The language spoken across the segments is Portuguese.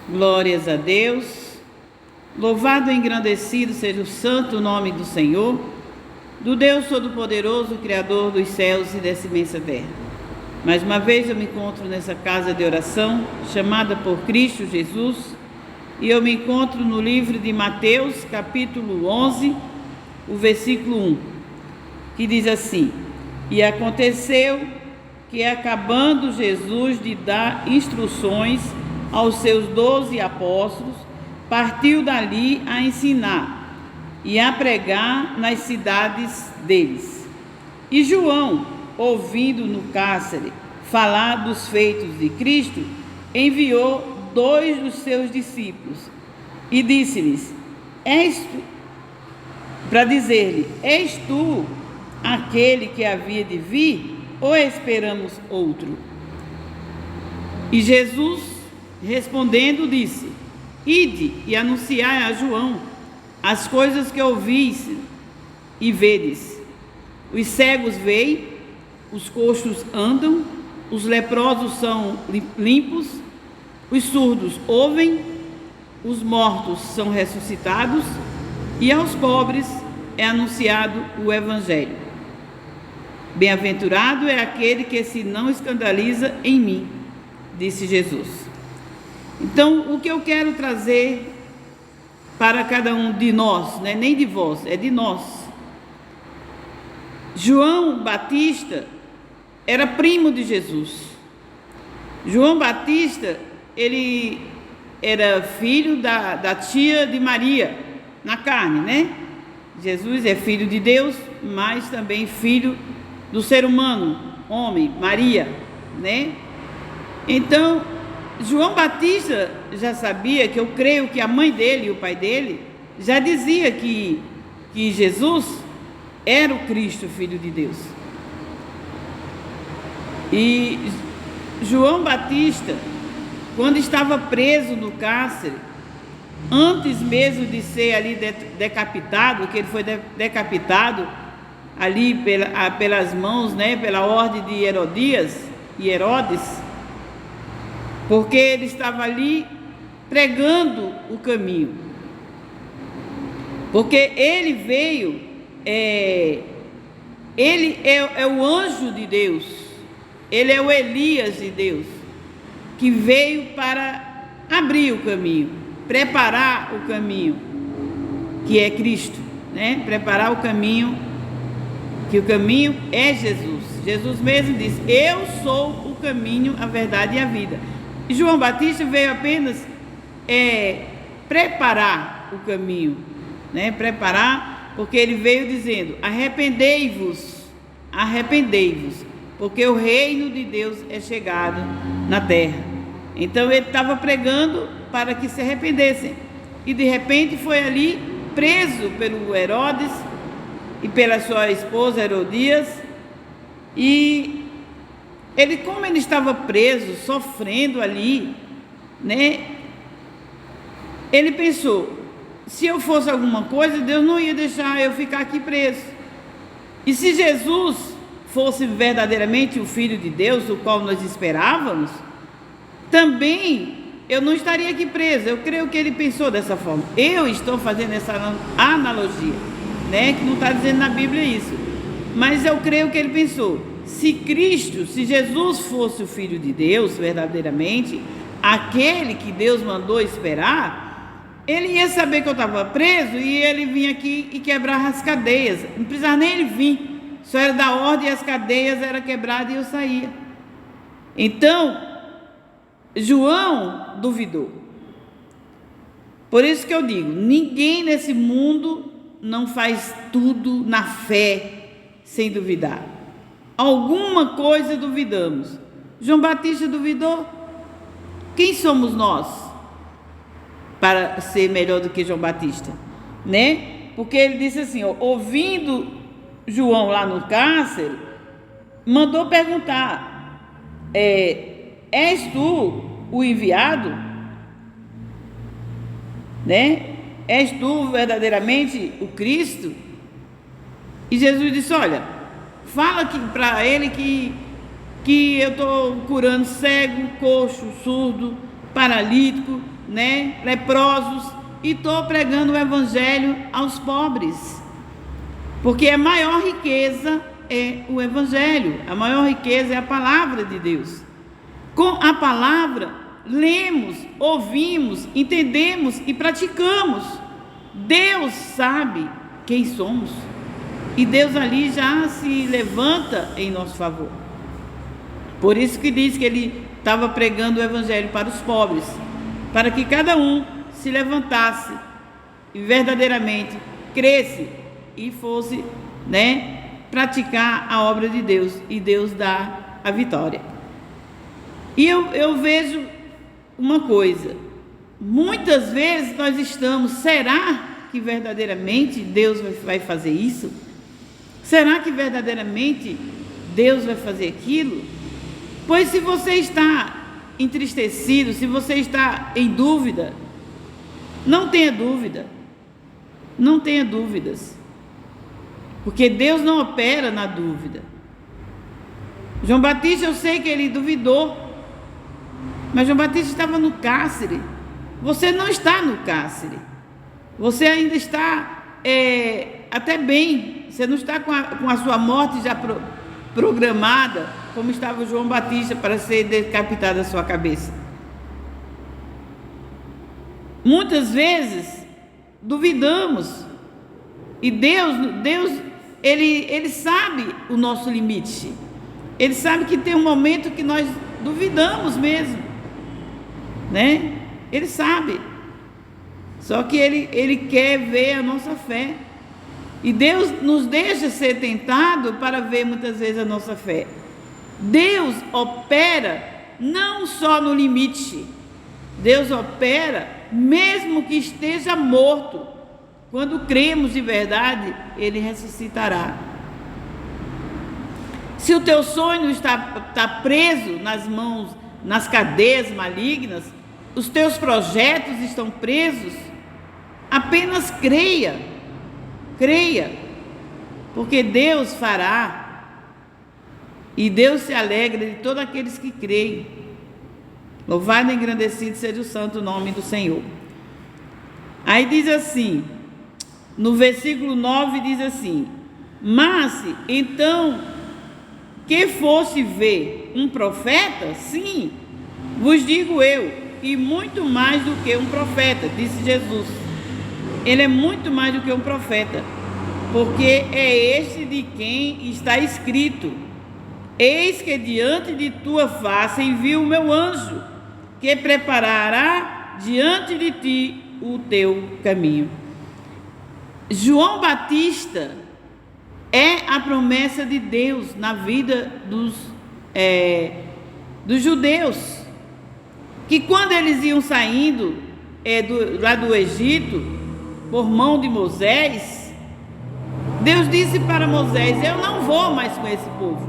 Glórias a Deus. Louvado e engrandecido seja o santo nome do Senhor, do Deus Todo-Poderoso, Criador dos céus e dessa imensa terra. Mais uma vez eu me encontro nessa casa de oração, chamada por Cristo Jesus, e eu me encontro no livro de Mateus, capítulo 11, o versículo 1, que diz assim: E aconteceu que, acabando Jesus de dar instruções aos seus 12 apóstolos, partiu dali a ensinar e a pregar nas cidades deles. E João, ouvindo no cárcere falar dos feitos de Cristo, enviou 2 dos seus discípulos e disse-lhes, para dizer-lhe: És tu aquele que havia de vir, ou esperamos outro? E Jesus, respondendo, disse: Ide e anunciai a João as coisas que ouvis e vedes. Os cegos veem, os coxos andam, os leprosos são limpos, os surdos ouvem, os mortos são ressuscitados, e aos pobres é anunciado o Evangelho. Bem-aventurado é aquele que se não escandaliza em mim, disse Jesus. Então, o que eu quero trazer para cada um de nós, não é nem de vós, é de nós. João Batista era primo de Jesus. João Batista, ele era filho da tia de Maria, na carne, né? Jesus é filho de Deus, mas também filho do ser humano, homem, Maria, né? Então, João Batista já sabia, que eu creio que a mãe dele e o pai dele já dizia que Jesus era o Cristo, Filho de Deus. E João Batista, quando estava preso no cárcere, antes mesmo de ser ali decapitado, que ele foi decapitado ali pelas mãos, né, pela ordem de Herodes, porque ele estava ali pregando o caminho. Porque ele veio, ele é o anjo de Deus, ele é o Elias de Deus, que veio para abrir o caminho, preparar o caminho, que é Cristo, né? Preparar o caminho, que o caminho é Jesus. Jesus mesmo diz: Eu sou o caminho, a verdade e a vida. E João Batista veio apenas preparar o caminho, né? Preparar, porque ele veio dizendo: arrependei-vos, porque o reino de Deus é chegado na terra. Então ele estava pregando para que se arrependessem. E de repente foi ali preso pelo Herodes e pela sua esposa Herodias. E ele, como ele estava preso, sofrendo ali, né? Ele pensou: se eu fosse alguma coisa, Deus não ia deixar eu ficar aqui preso. E se Jesus fosse verdadeiramente o Filho de Deus, o qual nós esperávamos, também eu não estaria aqui preso. Eu creio que ele pensou dessa forma. Eu estou fazendo essa analogia, né? Que não está dizendo na Bíblia isso, mas eu creio que ele pensou: se Jesus fosse o Filho de Deus verdadeiramente, aquele que Deus mandou esperar, ele ia saber que eu estava preso e ele vinha aqui e quebrar as cadeias. Não precisava nem ele vir, só era da ordem e as cadeias eram quebradas e eu saía. Então, João duvidou. Por isso que eu digo: ninguém nesse mundo não faz tudo na fé sem duvidar. Alguma coisa duvidamos. João Batista duvidou. Quem somos nós para ser melhor do que João Batista, né? Porque ele disse assim, ouvindo João lá no cárcere, mandou perguntar: és tu o enviado? Né? És tu verdadeiramente o Cristo? E Jesus disse: olha, fala para ele que eu estou curando cego, coxo, surdo, paralítico, né, leprosos, e estou pregando o evangelho aos pobres, porque a maior riqueza é o evangelho, a maior riqueza é a palavra de Deus. Com a palavra, lemos, ouvimos, entendemos e praticamos. Deus sabe quem somos, e Deus ali já se levanta em nosso favor. Por isso que diz que ele estava pregando o evangelho para os pobres, para que cada um se levantasse e verdadeiramente cresce e fosse, né, praticar a obra de Deus, e Deus dá a vitória. E eu vejo uma coisa, muitas vezes nós estamos, será que verdadeiramente Deus vai fazer isso? Será que verdadeiramente Deus vai fazer aquilo? Pois se você está entristecido, se você está em dúvida, não tenha dúvida, não tenha dúvidas, porque Deus não opera na dúvida. João Batista, eu sei que ele duvidou, mas João Batista estava no cárcere. Você não está no cárcere, você ainda está até bem, você não está com a sua morte já programada, como estava João Batista, para ser decapitada a sua cabeça. Muitas vezes duvidamos, e Deus ele sabe o nosso limite, ele sabe que tem um momento que nós duvidamos mesmo, né? Ele sabe, só que ele quer ver a nossa fé, e Deus nos deixa ser tentado para ver muitas vezes a nossa fé. Deus opera não só no limite, Deus opera mesmo que esteja morto. Quando cremos de verdade, Ele ressuscitará. Se o teu sonho está preso nas mãos, nas cadeias malignas, os teus projetos estão presos, apenas creia, porque Deus fará. E Deus se alegra de todos aqueles que creem. Louvado e engrandecido seja o santo nome do Senhor. Aí diz assim, no versículo 9 diz assim: mas então, que fosse ver um profeta? Sim, vos digo eu, e muito mais do que um profeta, disse Jesus. Ele é muito mais do que um profeta, porque é este de quem está escrito: eis que diante de tua face envio o meu anjo, que preparará diante de ti o teu caminho. João Batista é a promessa de Deus na vida dos judeus, que quando eles iam saindo lá do Egito, por mão de Moisés, Deus disse para Moisés: eu não vou mais com esse povo,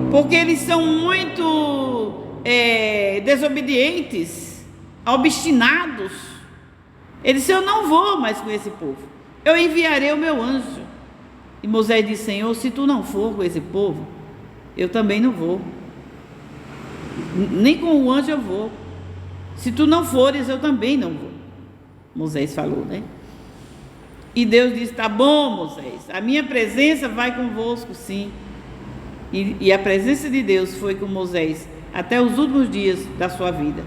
porque eles são muito desobedientes, obstinados. Ele disse: eu não vou mais com esse povo, eu enviarei o meu anjo. E Moisés disse: Senhor, se tu não for com esse povo, eu também não vou, nem com o anjo eu vou. Se tu não fores, eu também não vou. Moisés falou, né? E Deus disse: tá bom, Moisés, a minha presença vai convosco, sim. E a presença de Deus foi com Moisés até os últimos dias da sua vida,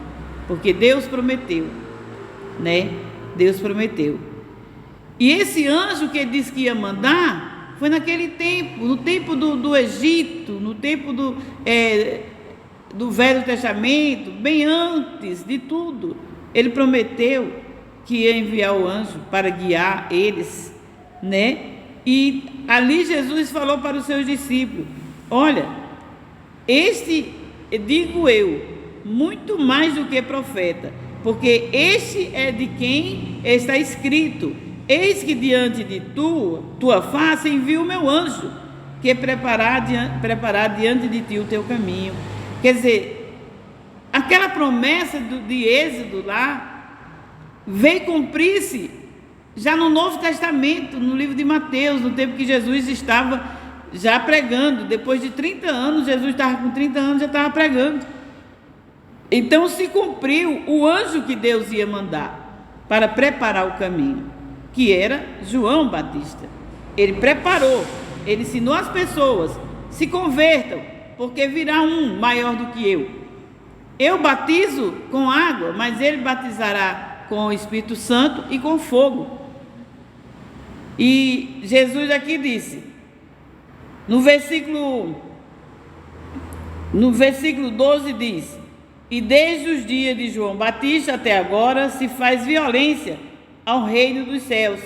porque Deus prometeu, né? Deus prometeu. E esse anjo que ele disse que ia mandar foi naquele tempo, no tempo do Egito, no tempo do Velho Testamento, bem antes de tudo. Ele prometeu que ia enviar o anjo para guiar eles, né? E ali Jesus falou para os seus discípulos: olha, este, digo eu, muito mais do que profeta, porque este é de quem está escrito: eis que diante de tua face envio o meu anjo, que preparar diante de ti o teu caminho. Quer dizer, aquela promessa de Êxodo lá veio cumprir-se já no Novo Testamento, no livro de Mateus, no tempo que Jesus estava já pregando. Depois de 30 anos, Jesus estava com 30 anos, já estava pregando. Então se cumpriu o anjo que Deus ia mandar para preparar o caminho, que era João Batista. Ele preparou, ele ensinou as pessoas: se convertam, porque virá um maior do que eu. Eu batizo com água, mas ele batizará com o Espírito Santo e com fogo. E Jesus aqui disse, no versículo 12 diz: e desde os dias de João Batista até agora se faz violência ao reino dos céus,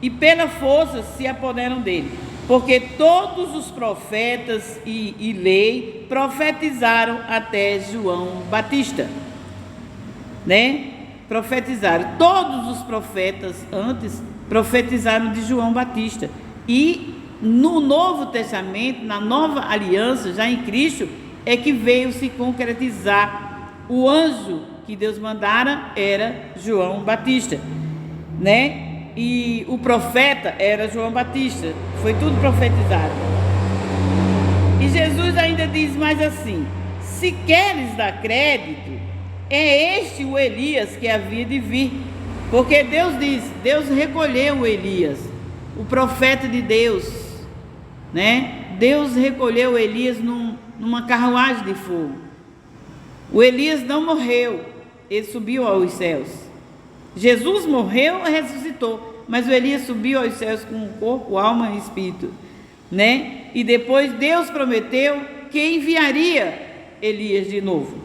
e pela força se apoderam dele, porque todos os profetas e lei profetizaram até João Batista, né? Profetizaram, todos os profetas antes profetizaram de João Batista. E no Novo Testamento, na nova aliança, já em Cristo, é que veio se concretizar. O anjo que Deus mandara era João Batista, né? E o profeta era João Batista. Foi tudo profetizado. E Jesus ainda diz mais assim: se queres dar crédito, é este o Elias que havia de vir. Porque Deus diz, Deus recolheu o Elias, o profeta de Deus, né? Deus recolheu Elias numa carruagem de fogo. O Elias não morreu, ele subiu aos céus. Jesus morreu e ressuscitou, mas o Elias subiu aos céus com corpo, alma e espírito, né? E depois Deus prometeu que enviaria Elias de novo,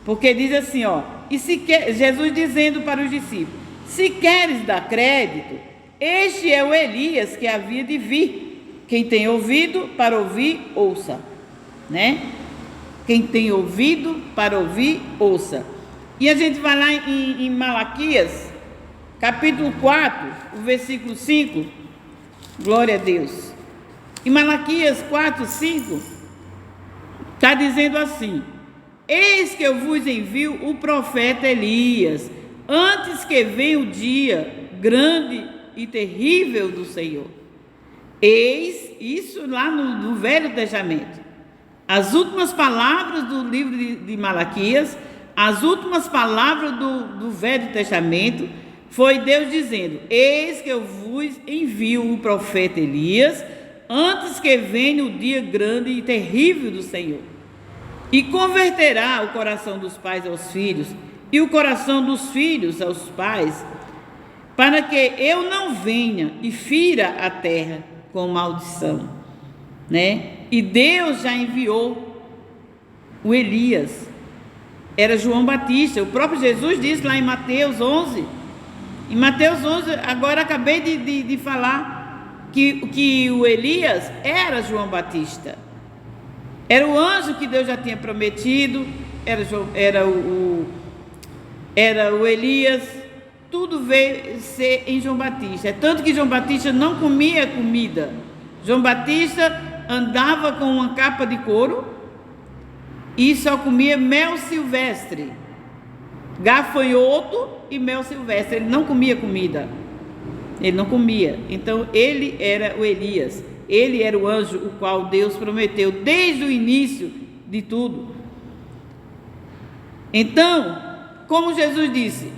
porque diz assim, ó, e se quer, Jesus dizendo para os discípulos: se queres dar crédito, este é o Elias que havia de vir. Quem tem ouvido para ouvir, ouça, né? Quem tem ouvido para ouvir, ouça. E a gente vai lá em Malaquias, capítulo 4, o versículo 5, glória a Deus. Em Malaquias 4, 5, está dizendo assim: eis que eu vos envio o profeta Elias, antes que venha o dia grande e terrível do Senhor. Eis, isso lá no Velho Testamento. As últimas palavras do livro de Malaquias, as últimas palavras do Velho Testamento, foi Deus dizendo: eis que eu vos envio o profeta Elias, antes que venha o dia grande e terrível do Senhor. E converterá o coração dos pais aos filhos, e o coração dos filhos aos pais, para que eu não venha e fira a terra com maldição, né? E Deus já enviou o Elias, era João Batista. O próprio Jesus disse lá em Mateus 11, em Mateus 11, agora acabei de falar que o Elias era João Batista, era o anjo que Deus já tinha prometido, era o Elias, tudo veio ser em João Batista. É tanto que João Batista não comia comida. João Batista andava com uma capa de couro e só comia mel silvestre, gafanhoto e mel silvestre. Ele não comia comida, ele não comia. Então ele era o Elias, ele era o anjo o qual Deus prometeu desde o início de tudo. Então, como Jesus disse,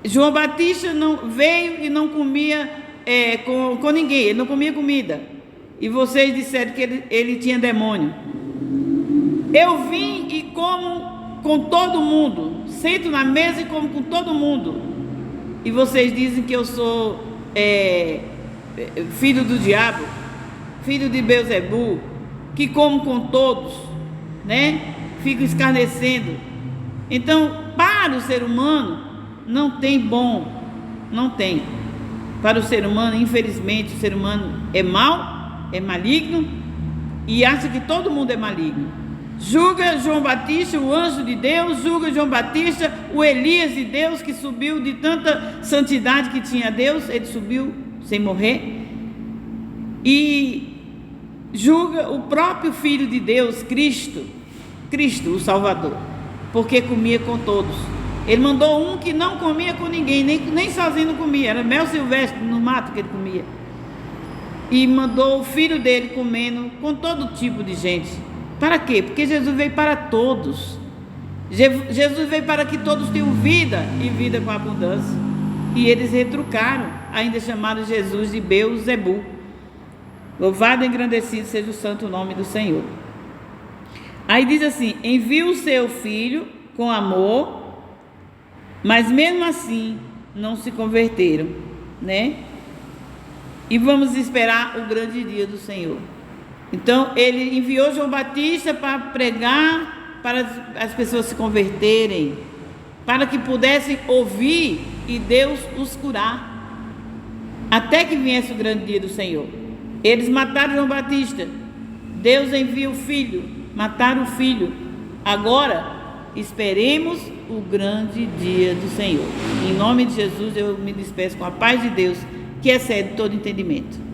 João Batista não veio e não comia com ninguém, ele não comia comida. E vocês disseram que ele tinha demônio. Eu vim e como com todo mundo, sento na mesa e como com todo mundo. E vocês dizem que eu sou filho do diabo, filho de Beelzebu, que como com todos, né? Fico escarnecendo. Então, para o ser humano, não tem bom, não tem. Para o ser humano, infelizmente, o ser humano é mau, é maligno e acha que todo mundo é maligno. Julga João Batista, o anjo de Deus, julga João Batista, o Elias de Deus, que subiu de tanta santidade que tinha Deus, ele subiu sem morrer. E julga o próprio Filho de Deus, Cristo, o Salvador, porque comia com todos. Ele mandou um que não comia com ninguém, nem sozinho não comia, era mel silvestre no mato que ele comia. E mandou o filho dele comendo com todo tipo de gente. Para quê? Porque Jesus veio para todos. Jesus veio para que todos tenham vida e vida com abundância. E eles retrucaram, ainda chamaram Jesus de Beelzebu. Louvado e engrandecido seja o santo nome do Senhor. Aí diz assim: envia o seu filho com amor, mas mesmo assim não se converteram, né? E vamos esperar o grande dia do Senhor. Então ele enviou João Batista para pregar, para as pessoas se converterem, para que pudessem ouvir e Deus os curar, até que viesse o grande dia do Senhor. Eles mataram João Batista, Deus envia o filho, mataram o filho. Agora esperemos o grande dia do Senhor. Em nome de Jesus eu me despeço com a paz de Deus, que excede todo entendimento.